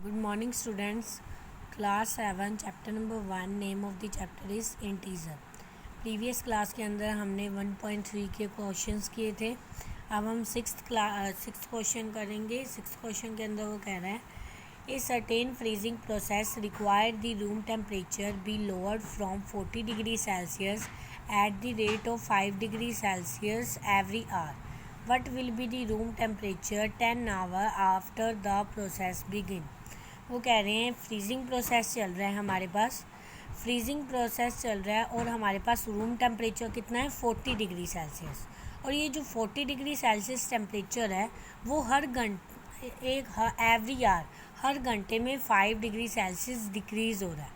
Good morning, students. Class 7 chapter number 1 name of the chapter is integer. Previous class के अंदर हमने 1.3 के questions किए थे. अब हम सिक्स्थ क्वेश्चन करेंगे. सिक्स्थ क्वेश्चन के अंदर वो कह रहा है a certain freezing process require the room temperature be lowered from 40 degree Celsius at the rate of 5 degree Celsius every hour. What will be the room temperature 10 hours after the process begin? वो कह रहे हैं freezing process चल रहा है हमारे पास. Freezing process चल रहा है और हमारे पास रूम टेम्परेचर कितना है 40 डिग्री सेल्सियस. और ये जो 40 डिग्री सेल्सियस टेम्परेचर है वो हर घंटे एवरी आवर हर घंटे में 5 डिग्री सेल्सियस डिक्रीज़ हो रहा है.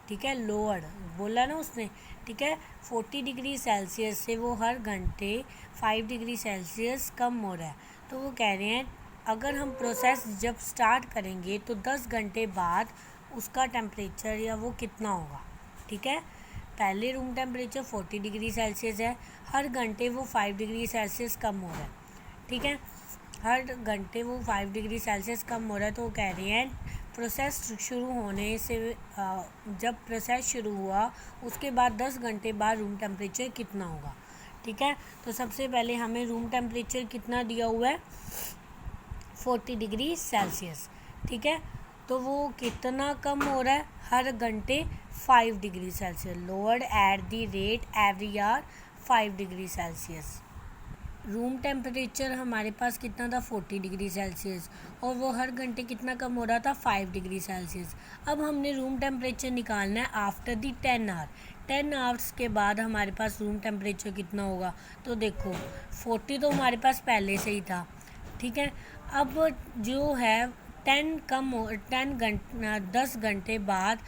ठीक है, लोअर बोला ना उसने. ठीक है, 40 डिग्री सेल्सियस से वो हर घंटे 5 डिग्री सेल्सियस कम हो रहा है. तो वो कह रहे हैं अगर हम प्रोसेस जब स्टार्ट करेंगे तो 10 घंटे बाद उसका टेम्परेचर या वो कितना होगा. ठीक है, पहले रूम टेम्परेचर 40 डिग्री सेल्सियस है, हर घंटे वो 5 डिग्री सेल्सियस कम हो रहा है. ठीक है, हर घंटे वो 5 डिग्री सेल्सियस कम हो रहा है. तो वो कह रहे हैं प्रोसेस शुरू होने से जब प्रोसेस शुरू हुआ उसके बाद 10 घंटे बाद रूम टेम्परेचर कितना होगा. ठीक है, तो सबसे पहले हमें रूम टेम्परेचर कितना दिया हुआ है 40 डिग्री सेल्सियस. ठीक है, तो वो कितना कम हो रहा है हर घंटे 5 degree Celsius. Lowered eight the rate every hour 5 degree Celsius. Room temperature हमारे पास कितना था 40 डिग्री सेल्सियस और वो हर घंटे कितना कम हो रहा था 5 डिग्री सेल्सियस. अब हमने रूम टेम्परेचर निकालना है आफ्टर दी 10 आवर. 10 आवर्स के बाद हमारे पास रूम टेम्परेचर कितना होगा. तो देखो 40 तो हमारे पास पहले से ही था. ठीक है, अब जो है 10 घंटे बाद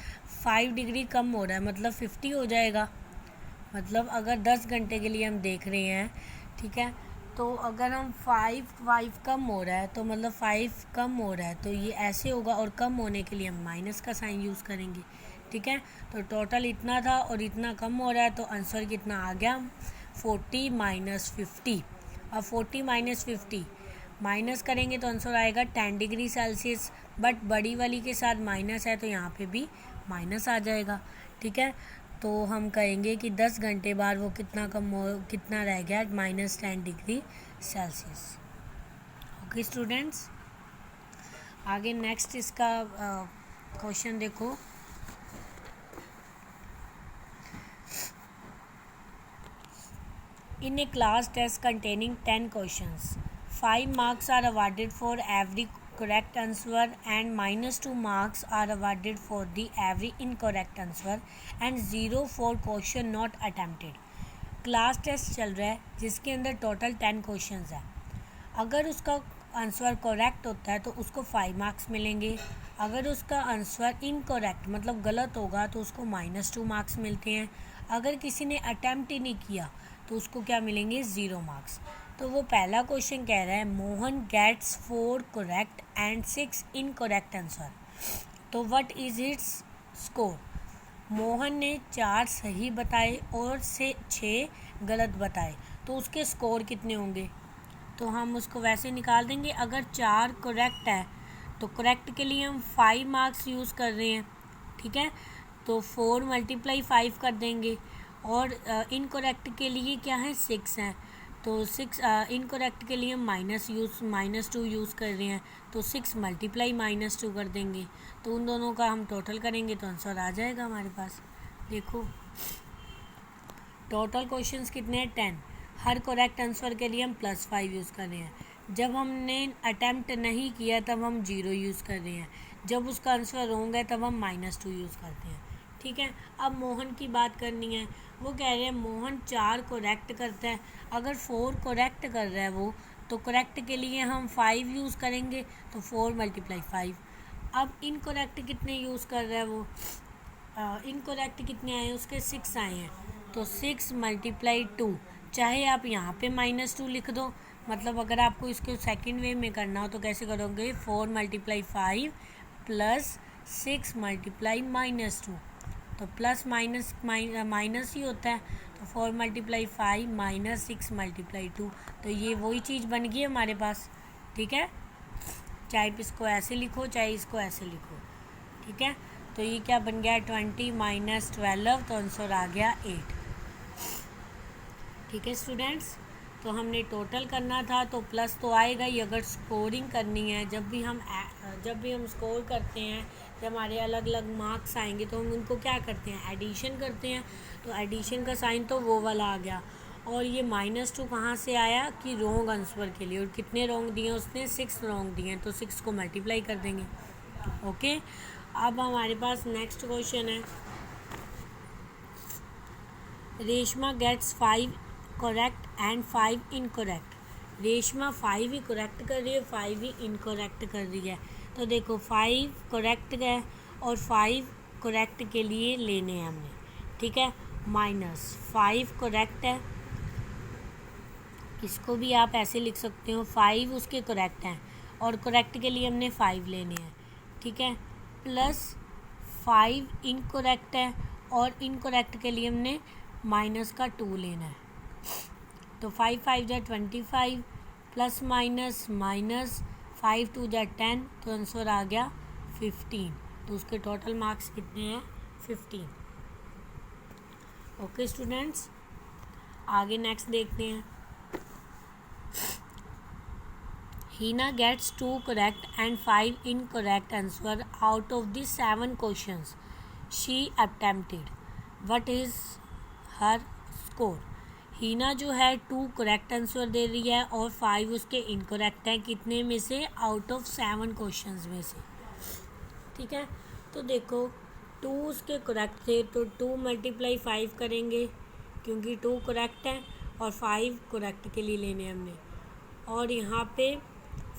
5 डिग्री कम हो रहा है मतलब 50 हो जाएगा. मतलब अगर 10 घंटे के लिए हम देख रहे हैं. ठीक है, तो अगर हम 5 कम हो रहा है तो मतलब 5 कम हो रहा है तो ये ऐसे होगा और कम होने के लिए हम माइनस का साइन यूज़ करेंगे. ठीक है, तो टोटल इतना था और इतना कम हो रहा है तो आंसर कितना आ गया 40 माइनस 50. अब 40 माइनस 50 माइनस करेंगे तो आंसर आएगा 10 डिग्री सेल्सियस. बट बड़ी वाली के साथ माइनस है तो यहाँ पे भी माइनस आ जाएगा. ठीक है, तो हम कहेंगे कि 10 घंटे बाद वो कितना रह गया -10 डिग्री सेल्सियस. ओके स्टूडेंट्स, आगे नेक्स्ट इसका क्वेश्चन देखो. In a class test containing 10 questions 5 marks are awarded for every correct answer and -2 marks are awarded for the every incorrect answer and 0 for question not attempted. Class test चल रहा है जिसके अंदर total 10 questions है. अगर उसका answer correct होता है तो उसको 5 मार्क्स मिलेंगे. अगर उसका आंसर इनकरेक्ट मतलब गलत होगा तो उसको -2 मार्क्स मिलते हैं. अगर किसी ने अटैम्प्ट ही नहीं किया तो उसको क्या मिलेंगे 0 मार्क्स. तो वो पहला क्वेश्चन कह रहा है Mohan gets 4 correct and 6 incorrect answer. तो what is its score. Mohan ने 4 सही बताए और 6 गलत बताए तो उसके स्कोर कितने होंगे. तो हम उसको वैसे निकाल देंगे. अगर 4 करेक्ट है तो करेक्ट के लिए हम 5 मार्क्स यूज़ कर रहे हैं. ठीक है, तो 4 × 5 कर देंगे. और इनकरेक्ट के लिए क्या है 6 हैं तो 6 इनकरेक्ट के लिए हम -2 यूज़ कर रहे हैं तो 6 × -2 कर देंगे. तो उन दोनों का हम टोटल करेंगे तो आंसर आ जाएगा हमारे पास. देखो टोटल क्वेश्चंस कितने हैं 10. हर करेक्ट आंसर के लिए हम +5 यूज़ कर रहे हैं. जब हमने अटैम्प्ट नहीं किया तब हम 0 यूज़ कर रहे हैं. जब उसका आंसर रॉन्ग है तब हम -2 यूज़ करते हैं. ठीक है, अब मोहन की बात करनी है. वो कह रहे हैं मोहन 4 करेक्ट करता है. अगर 4 करेक्ट कर रहा है वो तो करेक्ट के लिए हम 5 यूज़ करेंगे तो 4 × 5. अब इनकरेक्ट कितने यूज़ कर रहा है वो इनकरेक्ट कितने आए हैं उसके 6 आए हैं तो 6 × 2. चाहे आप यहाँ पे -2 लिख दो. मतलब अगर आपको इसको सेकंड वे में करना हो तो कैसे करोगे 4 × 5 प्लस 6 × -2. तो प्लस माइनस ही होता है तो 4 × 5 -6 × 2. तो ये वही चीज़ बन गई हमारे पास. ठीक है, चाहे इसको ऐसे लिखो चाहे इसको ऐसे लिखो, ठीक है। तो ये क्या बन गया 20 माइनस 12, तो आंसर आ गया 8। ठीक है स्टूडेंट्स, तो हमने टोटल करना था तो प्लस तो आएगा ही। अगर स्कोरिंग करनी है, जब भी हम स्कोर करते हैं, जब हमारे अलग अलग मार्क्स आएंगे तो हम उनको क्या करते हैं, एडिशन करते हैं। तो एडिशन का साइन तो वो वाला आ गया। और ये -2 कहाँ से आया कि रॉन्ग आंसर के लिए, और कितने रॉन्ग दिए उसने, 6 रॉन्ग दिए हैं, तो 6 को मल्टीप्लाई कर देंगे। ओके, अब हमारे पास नेक्स्ट क्वेश्चन है। Reshma gets 5 correct and 5 incorrect. Reshma 5 ही करेक्ट कर रही है, 5 ही इनकरेक्ट कर रही है। तो देखो 5 करेक्ट है और 5 करेक्ट के लिए लेने हैं हमने, ठीक है। -5 करेक्ट है, इसको भी आप ऐसे लिख सकते हो, 5 उसके करेक्ट हैं और करेक्ट के लिए हमने 5 लेने हैं, ठीक है। +5 इनकरेक्ट है और इनकरेक्ट के लिए हमने -2 लेना है। तो 5 5 जा 25, प्लस माइनस माइनस 5 2 जा 10, तो आंसर आ गया 15। तो उसके टोटल मार्क्स कितने हैं, 15। ओके स्टूडेंट्स, आगे नेक्स्ट देखते हैं। Heena gets 2 correct and 5 incorrect answer out of the 7 questions she attempted, what is her score. Heena जो है 2 करेक्ट आंसर दे रही है और 5 उसके इनकरेक्ट हैं, कितने में से, आउट ऑफ 7 क्वेश्चंस में से, ठीक है। तो देखो 2 उसके करेक्ट थे, तो 2 × 5 करेंगे क्योंकि 2 करेक्ट है और 5 करेक्ट के लिए लेने हमने। और यहाँ पे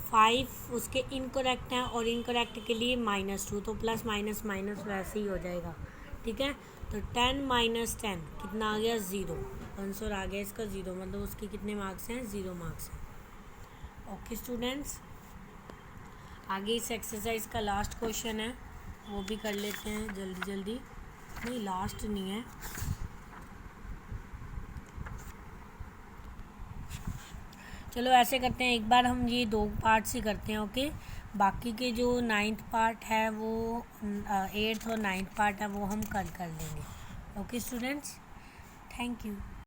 5 उसके इनकरेक्ट हैं और इनकरेक्ट के लिए -2, तो प्लस माइनस माइनस वैसे ही हो जाएगा, ठीक है। तो 10 - 10 कितना आ गया, 0। आंसर आ गया इसका 0, मतलब उसके कितने मार्क्स हैं, 0 मार्क्स हैं। ओके स्टूडेंट्स, आगे इस एक्सरसाइज का लास्ट क्वेश्चन है, वो भी कर लेते हैं जल्दी जल्दी। नहीं, लास्ट नहीं है, चलो ऐसे करते हैं, एक बार हम ये 2 पार्ट्स ही करते हैं, ओके। बाकी के जो 9th पार्ट है वो 8th और 9th पार्ट है वो हम कल कर लेंगे। Okay students, thank you.